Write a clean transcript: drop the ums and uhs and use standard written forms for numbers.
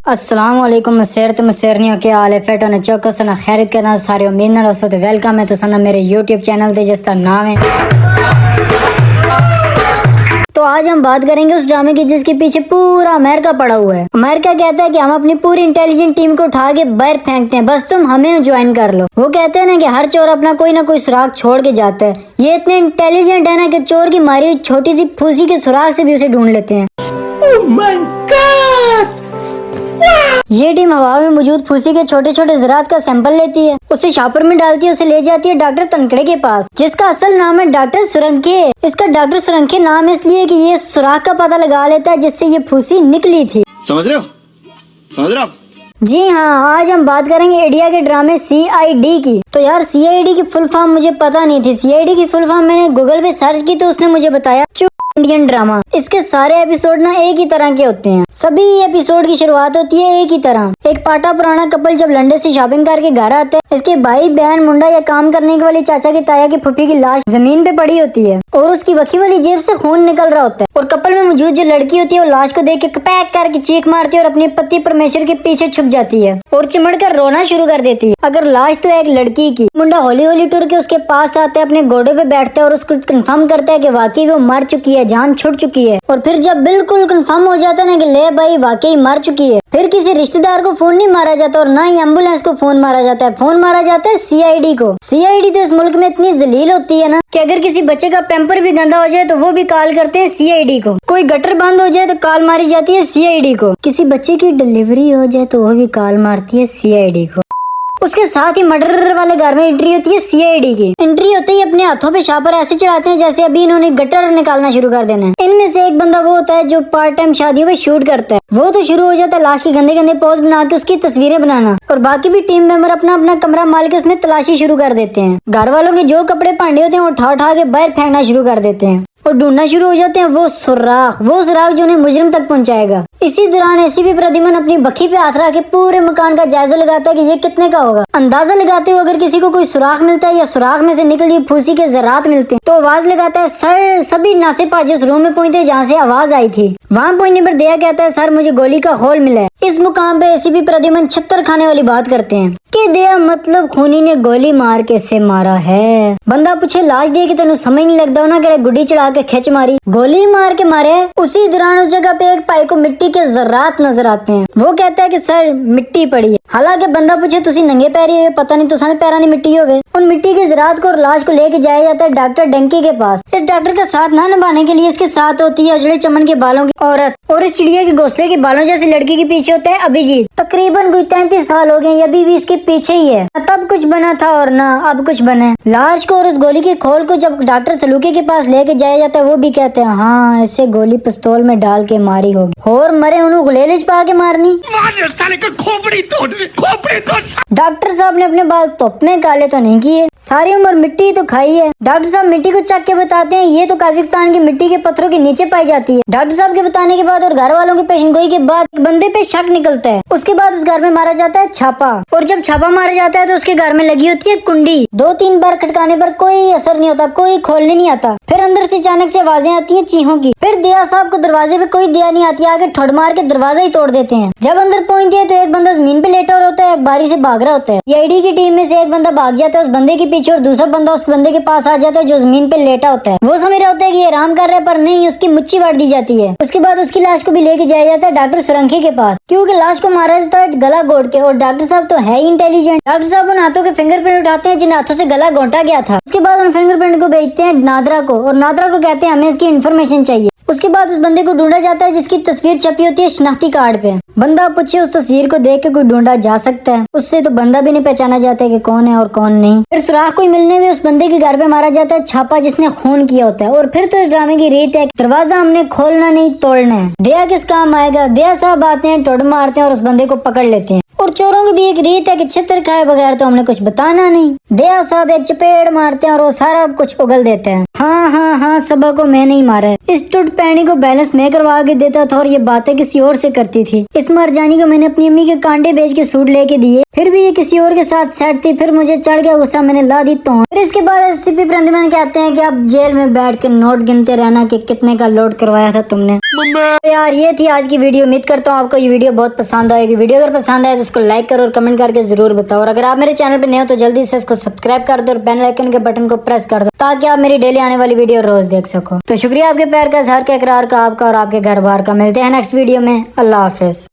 अस्सलाम वालेकुम मसेरत मसेरनियों के आले फेट होने चौकस ना खैरियत के नाम सारे उम्मीद ना दोस्तों तो वेलकम है तो सना मेरे यूट्यूब चैनल पे जिसका नाम है। तो आज हम बात करेंगे उस ड्रामे की जिसके पीछे पूरा अमेरिका पड़ा हुआ है। अमेरिका कहता है कि हम अपनी पूरी इंटेलिजेंट टीम को उठा के बाहर फेंकते हैं, बस तुम हमें ज्वाइन कर लो। वो कहते हैं ना कि हर चोर अपना कोई ना कोई सुराग छोड़ के जाता है। ये इतने इंटेलिजेंट है ना कि चोर की मारी हुई छोटी सी फूसी के सुराग से भी उसे ढूंढ लेते हैं। Oh my God! ये टीम हवा में मौजूद फूसी के छोटे छोटे ज़रात का सैंपल लेती है, उसे शापर में डालती है, उसे ले जाती है डॉक्टर तनखड़े के पास, जिसका असल नाम है डॉक्टर सुरंखे। इसका डॉक्टर सुरंखे नाम इसलिए कि ये सुराख का पता लगा लेता है जिससे ये फूसी निकली थी। समझ रहे हो आप? जी हाँ, आज हम बात करेंगे इंडिया के ड्रामे CID की। तो यार CID की फुल फॉर्म मुझे पता नहीं थी। CID की फुल फॉर्म मैंने गूगल पे सर्च की तो उसने मुझे बताया इंडियन ड्रामा। इसके सारे एपिसोड ना एक ही तरह के होते हैं। सभी एपिसोड की शुरुआत होती है एक ही तरह। एक पाटा पुराना कपल जब लंदन से शॉपिंग करके घर आता है, इसके भाई बहन मुंडा या काम करने वाली चाचा की ताया की फुफी की लाश जमीन पे पड़ी होती है और उसकी वकी वाली जेब से खून निकल रहा होता है। और कपल में मौजूद जो लड़की होती है वो लाश को देख के पैक करके चीख मारती है और अपने पति परमेश्वर के पीछे छुप जाती है और चिमड़ कर रोना शुरू कर देती है। अगर लाश तो एक लड़की की, मुंडा हौली हौली टुर के उसके पास आता है, अपने घोड़े पे बैठता है और उसको कंफर्म करता है कि वाकई वो मर चुकी है, जान छूट चुकी है। और फिर जब बिल्कुल कंफर्म हो जाता है ना कि ले भाई वाकई मर चुकी है, फिर किसी रिश्तेदार को फोन नहीं मारा जाता और ना ही एम्बुलेंस को फोन मारा जाता है, फोन मारा जाता है CID को। CID तो इस मुल्क में इतनी जलील होती है ना कि अगर किसी बच्चे का पैम्पर भी गंदा हो जाए तो वो भी कॉल करते हैं CID को। कोई गटर बंद हो जाए तो कॉल मारी जाती है CID को। किसी बच्चे की डिलीवरी हो जाए तो वो भी कॉल मारती है CID को। उसके साथ ही मर्डर वाले घर में एंट्री होती है CID की। एंट्री होते ही अपने हाथों पे शापर ऐसे चढ़ाते हैं जैसे अभी इन्होंने गटर निकालना शुरू कर देना है। इनमें से एक बंदा वो होता है जो पार्ट टाइम शादियों पे शूट करता है। वो तो शुरू हो जाता है लाश के गंदे गंदे पोज बना के उसकी तस्वीरें बनाना और बाकी भी टीम मेंबर अपना अपना कमरा माल के उसमें तलाशी शुरू कर देते हैं। घर वालों के जो कपड़े भांडे होते हैं वो उठा उठा के बाहर फेंकना शुरू कर देते हैं और ढूंढना शुरू हो जाते हैं वो सुराख जो उन्हें मुजरिम तक पहुंचाएगा। इसी दौरान ACP प्रद्युमन अपनी बखी पे हाथ रख के पूरे मकान का जायजा लगाता है कि ये कितने का होगा। अंदाजा लगाते हुए अगर किसी को कोई सुराख मिलता है या सुराख में से निकली फूसी के ज़रात मिलते हैं तो आवाज लगाता है सर। सभी नासे पाजे उस रूम में पहुंचते जहाँ से आवाज आई थी। वहाँ पहुंचने पर दया कहता है सर मुझे गोली का होल मिला है। इस मुकाम पे ACP प्रद्युमन छत्तर खाने वाली बात करते हैं कि दया मतलब खूनी ने गोली मार के से मारा है। बंदा पूछे लाश दे के तेन समझ नहीं लगता ना कि गुड्डी चढ़ा के खिंच मारी, गोली मार के मारे। उसी दौरान उस जगह पे एक भाई को मिट्टी के ज़रात नजर आते हैं। वो कहता है कि सर मिट्टी पड़ी है। हालांकि बंदा पूछे तुसी नंगे पैरी है, पता नहीं तुसाने पैरा नहीं मिट्टी होवे। उन मिट्टी के ज़रात को और लाश को लेके जाया जाता है डॉक्टर डंकी के पास। इस डॉक्टर का साथ ना निभाने के लिए इसके साथ होती है उजड़े चमन के बालों की औरत और इस चिड़िया के घोंसले के बालों जैसी लड़की के पीछे होता है अभिजीत। तकरीबन कोई 33 साल हो गए, अभी भी इसके पीछे ही है। तब कुछ बना था और ना अब कुछ बना। लाश को और उस गोली के खोल को जब डॉक्टर सलूके के पास लेके जाया जाता है वो भी कहते हैं हाँ ऐसे गोली पिस्तौल में डाल के मारी होगी और मरे उन्हें गुलेलिच पा के मारनी। खोपड़ी तोड़। डॉक्टर साहब ने अपने बाल तोप में काले तो नहीं किए, सारी उम्र मिट्टी तो खाई है। डॉक्टर साहब मिट्टी को चख के बताते हैं ये तो काजाकिस्तान की मिट्टी के पत्थरों के नीचे पाई जाती है। डॉक्टर साहब के बताने के बाद और घर वालों की पेशेंटगोई के बाद एक बंदे पे शक निकलता है। उसके बाद उस घर में मारा जाता है छापा और जब छापा मारा जाता है तो उसके घर में लगी होती है कुंडी। 2-3 बार खटकाने पर कोई असर नहीं होता, कोई खोलने नहीं आता। फिर अंदर से अचानक से आवाजें आती हैं चीहों की। फिर दया साहब को दरवाजे पे कोई दया नहीं आती, आगे ठोड़ मार के दरवाजा ही तोड़ देते हैं। जब अंदर पहुंचते हैं तो एक बंदा जमीन पे लेटा होता है, एक बारी से भाग रहा होता है। CID की टीम में से एक बंदा भाग जाता है उस बंदे के पीछे और दूसरा बंदा उस बंदे के पास आ जाता है जो जमीन पे लेटा होता है। वो समझ रहा होता है कि ये आराम कर रहा है पर नहीं, उसकी मुच्ची वाड़ दी जाती है। उसके बाद उसकी लाश को भी लेके जाया जाता है डॉक्टर सुरंखे के पास क्योंकि लाश को मारा जाता है गला घोट के और डॉक्टर साहब तो है ही इंटेलिजेंट। डॉक्टर साहब उन हाथों के फिंगरप्रिंट उठाते हैं जिन हाथों से गला घोटा गया था। उसके बाद उन फिंगरप्रिंट को भेजते हैं नादरा को और नादरा को कहते हैं हमें इसकी इन्फॉर्मेशन चाहिए। उसके बाद उस बंदे को ढूंढा जाता है जिसकी तस्वीर छपी होती है शनाख्ती कार्ड पे। बंदा पूछे उस तस्वीर को देख के कोई ढूंढा जा सकता है, उससे तो बंदा भी नहीं पहचाना जाता है कि कौन है और कौन नहीं। फिर सुराख कोई मिलने में उस बंदे के घर पे मारा जाता है छापा जिसने खून किया होता है। और फिर तो इस ड्रामे की रीत है दरवाजा हमने खोलना नहीं तोड़ना है। दया किस काम आएगा। दया साहब आते हैं, टोड़ मारते हैं और उस बंदे को पकड़ लेते हैं। और चोरों की भी एक रीत है कि छितर खाए बगैर तो हमने कुछ बताना नहीं। दया साहब एक चपेड़ मारते हैं और वो सारा कुछ उगल देते हैं। हाँ सबा को मैं नहीं मारा है। इस टूट पैनी को बैलेंस मैं करवा के देता था और ये बातें किसी और से करती थी। इस मरजानी को मैंने अपनी अम्मी के कांटे बेच के सूट लेके दिए, फिर भी ये किसी और के साथ सेट थी। फिर मुझे चढ़ गया गुस्सा, मैंने ला दी तो। फिर इसके बाद ACP प्रद्युमन कहते हैं कि अब जेल में बैठ के नोट गिनते रहना कि कितने का लोड करवाया था तुमने। तो यार ये थी आज की वीडियो। उम्मीद करता हूँ आपको ये वीडियो बहुत पसंद आएगी। वीडियो अगर पसंद आए तो उसको लाइक करो और कमेंट करके जरूर बताओ। और अगर आप मेरे चैनल पे नए हो तो जल्दी से इसको सब्सक्राइब कर दो और बेल आइकन के बटन को प्रेस कर दो ताकि आप मेरी डेली आने वाली वीडियो रोज देख सको। तो शुक्रिया आपके प्यार का, इजहार का, इकरार का, आपका और आपके घर बार का। मिलते हैं नेक्स्ट वीडियो में। अल्लाह हाफिज।